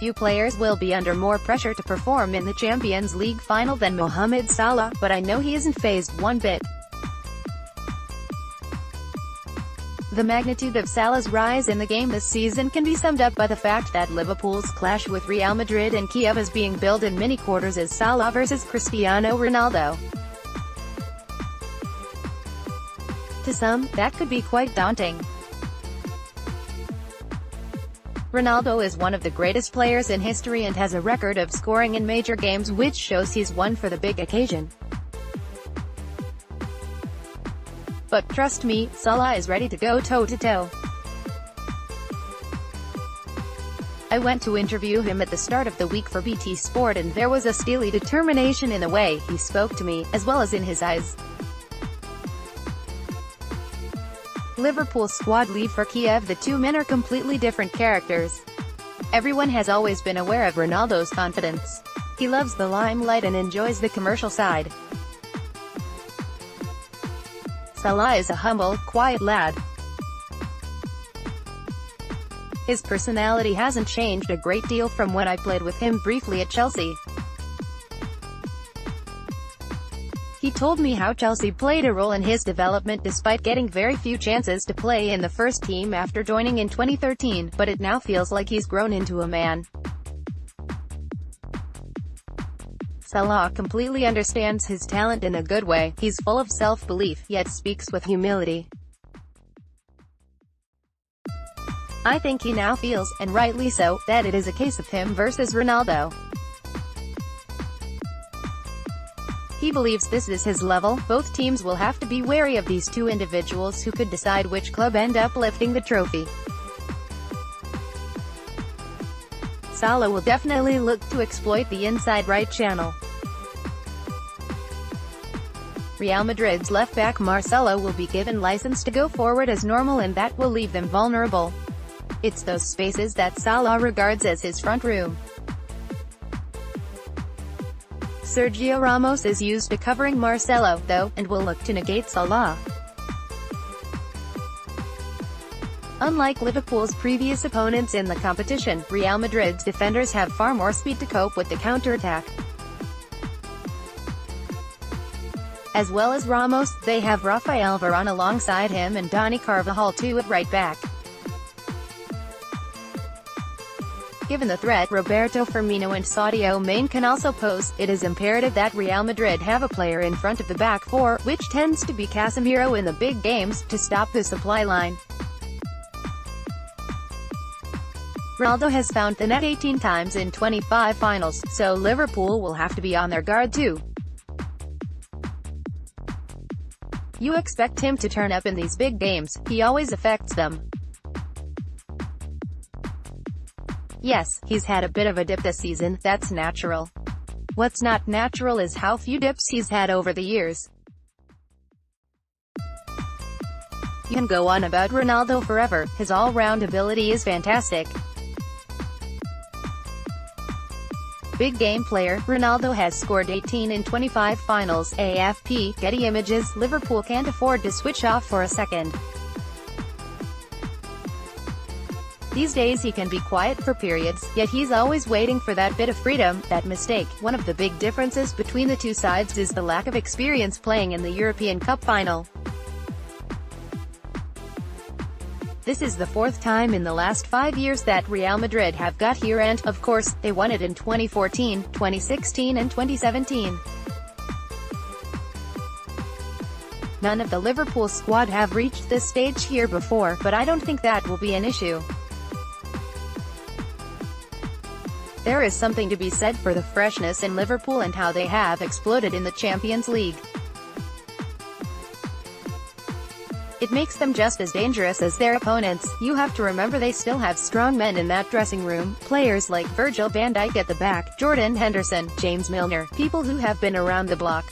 few players will be under more pressure to perform in the Champions League final than Mohamed Salah, but I know he isn't fazed one bit. The magnitude of Salah's rise in the game this season can be summed up by the fact that Liverpool's clash with Real Madrid and Kiev is being billed in many quarters as Salah versus Cristiano Ronaldo. To some, that could be quite daunting. Ronaldo is one of the greatest players in history and has a record of scoring in major games, which shows he's one for the big occasion. But trust me, Salah is ready to go toe-to-toe. I went to interview him at the start of the week for BT Sport, and there was a steely determination in the way he spoke to me, as well as in his eyes. Liverpool squad leave for Kiev. The two men are completely different characters. Everyone has always been aware of Ronaldo's confidence. He loves the limelight and enjoys the commercial side. Salah is a humble, quiet lad. His personality hasn't changed a great deal from when I played with him briefly at Chelsea. He told me how Chelsea played a role in his development despite getting very few chances to play in the first team after joining in 2013, but it now feels like he's grown into a man. Salah completely understands his talent in a good way. He's full of self-belief, yet speaks with humility. I think he now feels, and rightly so, that it is a case of him versus Ronaldo. He believes this is his level. Both teams will have to be wary of these two individuals who could decide which club end up lifting the trophy. Salah will definitely look to exploit the inside right channel. Real Madrid's left-back Marcelo will be given license to go forward as normal, and that will leave them vulnerable. It's those spaces that Salah regards as his front room. Sergio Ramos is used to covering Marcelo, though, and will look to negate Salah. Unlike Liverpool's previous opponents in the competition, Real Madrid's defenders have far more speed to cope with the counter-attack. As well as Ramos, they have Rafael Varane alongside him and Dani Carvajal too at right back. Given the threat Roberto Firmino and Sadio Mane can also pose, it is imperative that Real Madrid have a player in front of the back four, which tends to be Casemiro in the big games, to stop the supply line. Ronaldo has found the net 18 times in 25 finals, so Liverpool will have to be on their guard too. You expect him to turn up in these big games, he always affects them. Yes, he's had a bit of a dip this season, that's natural. What's not natural is how few dips he's had over the years. You can go on about Ronaldo forever, his all-round ability is fantastic. Big game player, Ronaldo has scored 18 in 25 finals. AFP, Getty Images. Liverpool can't afford to switch off for a second. These days he can be quiet for periods, yet he's always waiting for that bit of freedom, that mistake. One of the big differences between the two sides is the lack of experience playing in the European Cup final. This is the fourth time in the last 5 years that Real Madrid have got here, and, of course, they won it in 2014, 2016 and 2017. None of the Liverpool squad have reached this stage here before, but I don't think that will be an issue. There is something to be said for the freshness in Liverpool and how they have exploded in the Champions League. It makes them just as dangerous as their opponents. You have to remember they still have strong men in that dressing room, players like Virgil van Dijk at the back, Jordan Henderson, James Milner, people who have been around the block.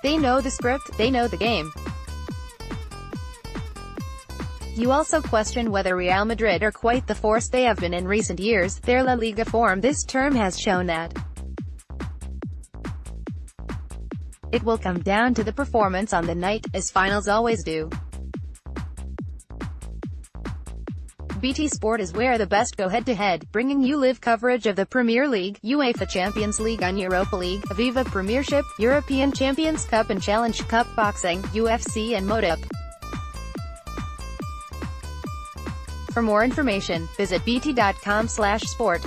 They know the script, they know the game. You also question whether Real Madrid are quite the force they have been in recent years. Their La Liga form this term has shown that. It will come down to the performance on the night, as finals always do. BT Sport is where the best go head-to-head, bringing you live coverage of the Premier League, UEFA Champions League and Europa League, Aviva Premiership, European Champions Cup and Challenge Cup, boxing, UFC and MotoGP. For more information, visit bt.com/sport.